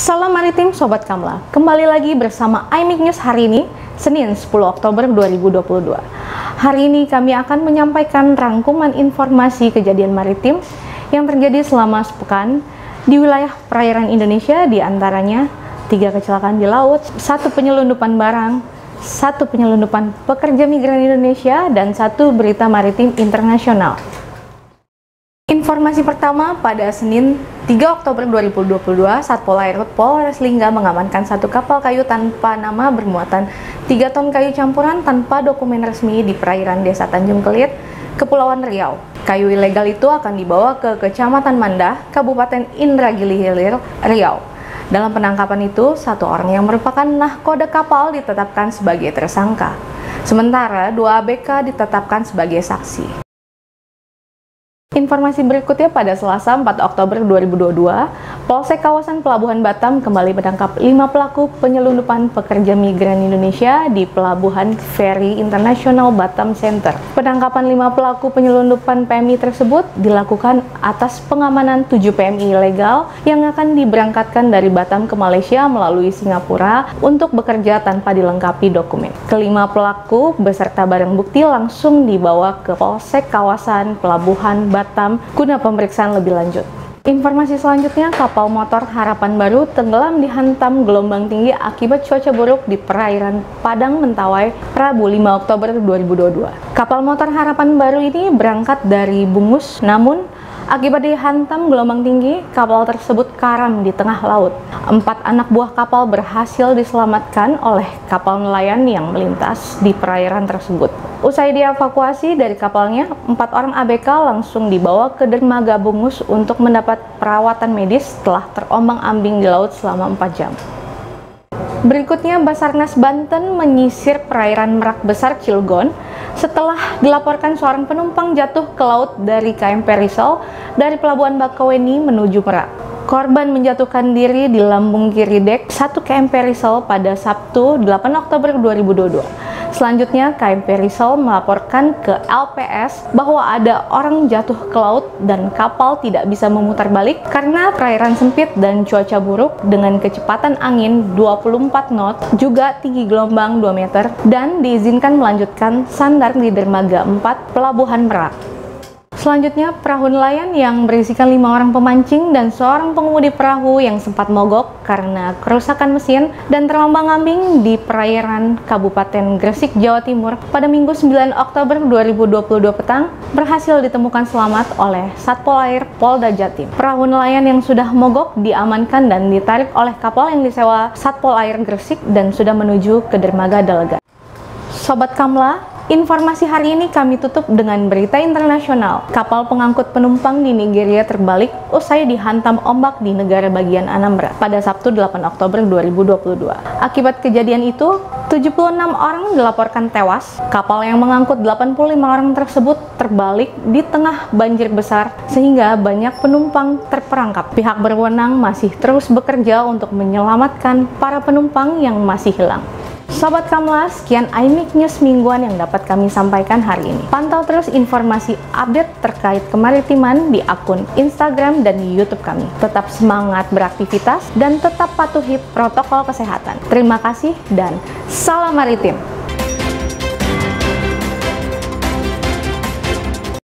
Salam Maritim Sobat Kamla, kembali lagi bersama iMIC News hari ini, Senin 10 Oktober 2022. Hari ini kami akan menyampaikan rangkuman informasi kejadian maritim yang terjadi selama sepekan di wilayah perairan Indonesia, di antaranya 3 kecelakaan di laut, 1 penyelundupan barang, 1 penyelundupan pekerja migran Indonesia, dan 1 berita maritim internasional. Informasi pertama, pada Senin 3 Oktober 2022, Satpol Air Polres Lingga mengamankan 1 kapal kayu tanpa nama bermuatan 3 ton kayu campuran tanpa dokumen resmi di perairan Desa Tanjung Kelit, Kepulauan Riau. Kayu ilegal itu akan dibawa ke Kecamatan Mandah, Kabupaten Indragiri Hilir, Riau. Dalam penangkapan itu, 1 orang yang merupakan nahkoda kapal ditetapkan sebagai tersangka. Sementara 2 ABK ditetapkan sebagai saksi. Informasi berikutnya, pada Selasa 4 Oktober 2022, Polsek kawasan Pelabuhan Batam kembali menangkap 5 pelaku penyelundupan pekerja migran Indonesia di Pelabuhan Feri Internasional Batam Center. Penangkapan 5 pelaku penyelundupan PMI tersebut dilakukan atas pengamanan 7 PMI ilegal yang akan diberangkatkan dari Batam ke Malaysia melalui Singapura untuk bekerja tanpa dilengkapi dokumen. Kelima pelaku beserta barang bukti langsung dibawa ke Polsek kawasan Pelabuhan Batam guna pemeriksaan lebih lanjut. Informasi selanjutnya, kapal motor Harapan Baru tenggelam dihantam gelombang tinggi akibat cuaca buruk di perairan Padang Mentawai, Rabu 5 Oktober 2022. Kapal motor Harapan Baru ini berangkat dari Bungus, namun akibat dihantam gelombang tinggi, kapal tersebut karam di tengah laut. 4 anak buah kapal berhasil diselamatkan oleh kapal nelayan yang melintas di perairan tersebut. Usai dievakuasi dari kapalnya, 4 orang ABK langsung dibawa ke dermaga Bungus untuk mendapat perawatan medis setelah terombang-ambing di laut selama 4 jam. Berikutnya, Basarnas Banten menyisir perairan Merak Besar Cilegon setelah dilaporkan seorang penumpang jatuh ke laut dari KMP Risau dari Pelabuhan Bakauheni menuju Merak. Korban menjatuhkan diri di lambung kiri dek 1 KMP Risau pada Sabtu 8 Oktober 2022. Selanjutnya, KMP Risau melaporkan ke LPS bahwa ada orang jatuh ke laut dan kapal tidak bisa memutar balik karena perairan sempit dan cuaca buruk dengan kecepatan angin 24 knot, juga tinggi gelombang 2 meter, dan diizinkan melanjutkan sandar di dermaga 4 Pelabuhan Merak. Selanjutnya, perahu nelayan yang berisikan 5 orang pemancing dan seorang pengemudi perahu yang sempat mogok karena kerusakan mesin dan terombang-ambing di perairan Kabupaten Gresik, Jawa Timur pada Minggu 9 Oktober 2022 petang berhasil ditemukan selamat oleh Satpol Air Polda Jatim. Perahu nelayan yang sudah mogok diamankan dan ditarik oleh kapal yang disewa Satpol Air Gresik dan sudah menuju ke dermaga Dalagan. Sobat Kamla, informasi hari ini kami tutup dengan berita internasional. Kapal pengangkut penumpang di Nigeria terbalik usai dihantam ombak di negara bagian Anambra pada Sabtu 8 Oktober 2022. Akibat kejadian itu, 76 orang dilaporkan tewas. Kapal yang mengangkut 85 orang tersebut terbalik di tengah banjir besar sehingga banyak penumpang terperangkap. Pihak berwenang masih terus bekerja untuk menyelamatkan para penumpang yang masih hilang. Sobat Kamla, sekian iMIC News mingguan yang dapat kami sampaikan hari ini. Pantau terus informasi update terkait kemaritiman di akun Instagram dan di YouTube kami. Tetap semangat beraktivitas dan tetap patuhi protokol kesehatan. Terima kasih dan salam maritim.